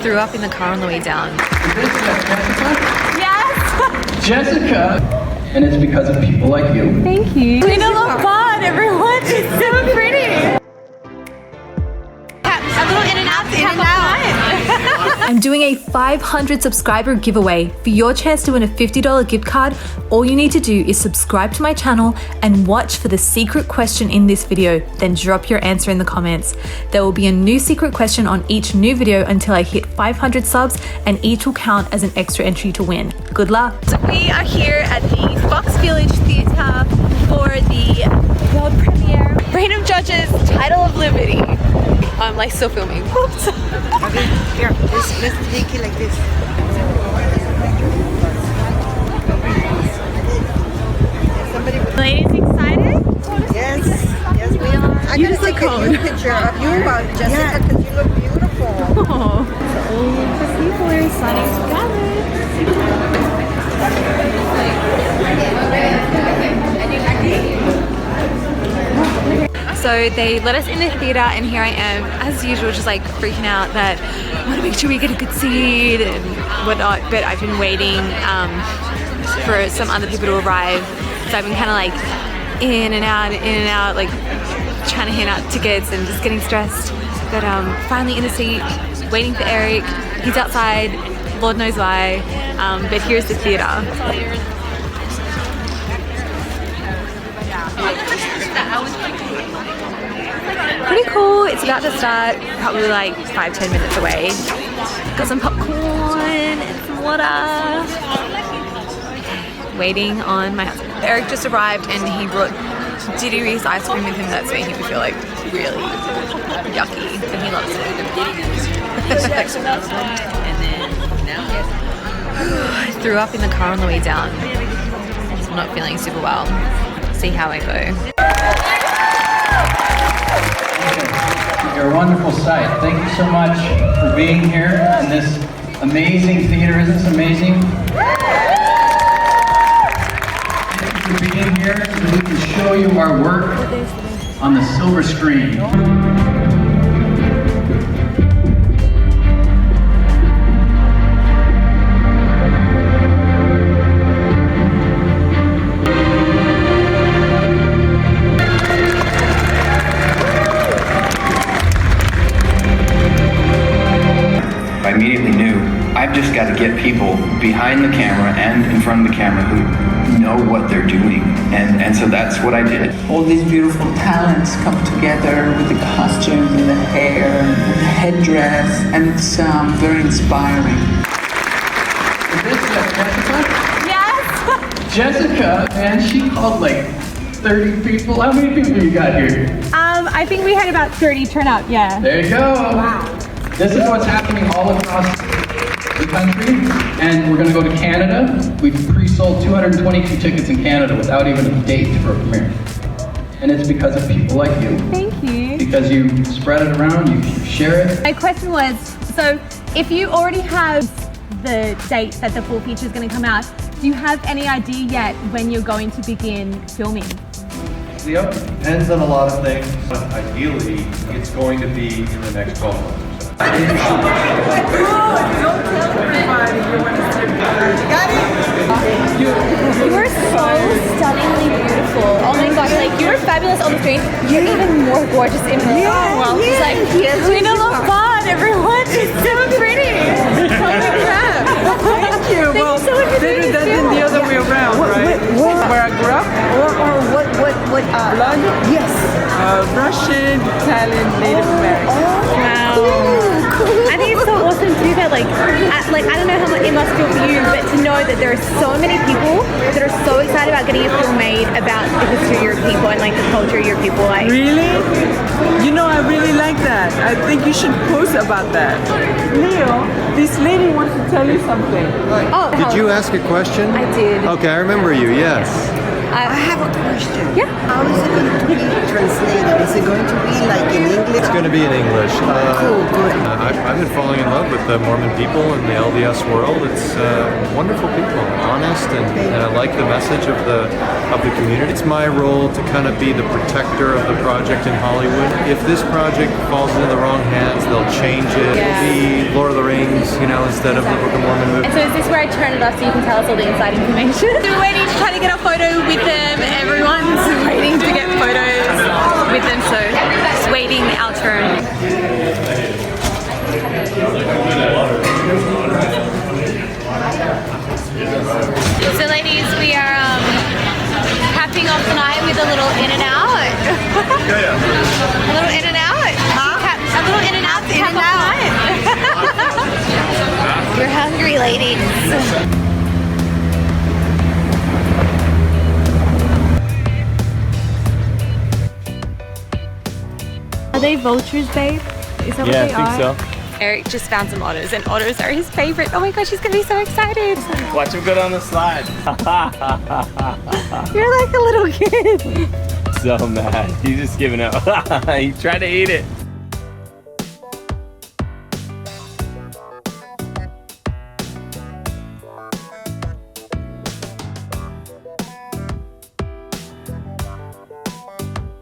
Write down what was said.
threw up in the car on the way down. Is this Jessica? Yes! Jessica! And it's because of people like you. Thank you. We know the fun, everyone. She's so pretty. A little in and out. I'm doing a 500 subscriber giveaway. For your chance to win a $50 gift card, all you need to do is subscribe to my channel and watch for the secret question in this video, then drop your answer in the comments. There will be a new secret question on each new video until I hit 500 subs, and each will count as an extra entry to win. Good luck. So we are here at the Fox Village Theatre for the world premiere, Random Judges, Title of Liberty. I'm like still filming. Oops. Okay, here, let's take it like this. Ladies excited? Yes, we are. I You gotta look take a new picture of you, Jessica, because you look beautiful. Oh, so all the people are signing together. So they let us in the theatre, and here I am, as usual, just like freaking out that I want to make sure we get a good seat and whatnot. But I've been waiting for some other people to arrive, so I've been kind of like in and out, like trying to hand out tickets and just getting stressed. But finally in the seat, waiting for Eric. He's outside, Lord knows why. But here's the theatre. Pretty cool. It's about to start, probably like 5-10 minutes away. Got some popcorn and some water. Waiting on my husband. Eric just arrived and he brought Diddy Reese ice cream with him. That's making me feel like really yucky, and he loves it. And then I threw up in the car on the way down, so I'm not feeling super well. See how I go. You're a wonderful sight. Thank you so much for being here in this amazing theater. Isn't this amazing? Thank you for being here so that we can show you our work on the silver screen. I immediately knew I've just got to get people behind the camera and in front of the camera who know what they're doing, and so that's what I did. All these beautiful talents come together with the costumes and the hair and the headdress, and it's very inspiring. Is this Jessica? Yes! Jessica, man, she called like 30 people. How many people you got here? I think we had about 30 turn up, yeah. There you go. Wow. This is what's happening all across the country, and we're going to go to Canada. We've pre-sold 222 tickets in Canada without even a date for a premiere. And it's because of people like you. Thank you. Because you spread it around, you share it. My question was, so if you already have the date that the full feature is going to come out, do you have any idea yet when you're going to begin filming? Yep, depends on a lot of things, but ideally, it's going to be in the next 12 months. Don't tell everybody you want to see. Got it? You are so stunningly beautiful. Oh my gosh, like you were fabulous on the screen. You're even more gorgeous in real life. She's like, we know the fun, everyone. She's so pretty. Holy crap. Thank you. Well, so much for better doing that this than the other way around, right? Where I grew up? Or what blood? Yes. Russian, Italian, Native American. Wow. I think it's so awesome too that like I don't know how much it must feel for you, but to know that there are so many people that are so excited about getting a film made about the history of your people and like the culture of your people. Like Really? You know, I really like that. I think you should post about that. Leo, this lady wants to tell you something. oh, Did you ask a question? I did. Okay, I remember you, yes. I have a question. Yeah. How is it going to be translated? Is it going to be like in English? It's going to be in English. Cool, good. I'm been falling in love with the Mormon people and the LDS world. It's wonderful people, honest, and I like the message of the community. It's my role to kind of be the protector of the project in Hollywood. If this project falls into the wrong hands, they'll change it. It'll be Lord of the Rings, you know, instead of the Book of Mormon movie. And so is this where I turn it off so you can tell us all the inside information? We're waiting to try to get a photo with them. Everyone's waiting to get photos with them, so just waiting our turn. So ladies, we are capping off the night with a little in and out. A little in and out. A little in and out to cap off the night. We're hungry, ladies. Are they vultures, babe? Is that what they are? Yeah, I think so. Eric just found some otters, and otters are his favorite. Oh my gosh, he's gonna be so excited. Watch him go down the slide. You're like a little kid. So mad. He's just giving up. He tried to eat it.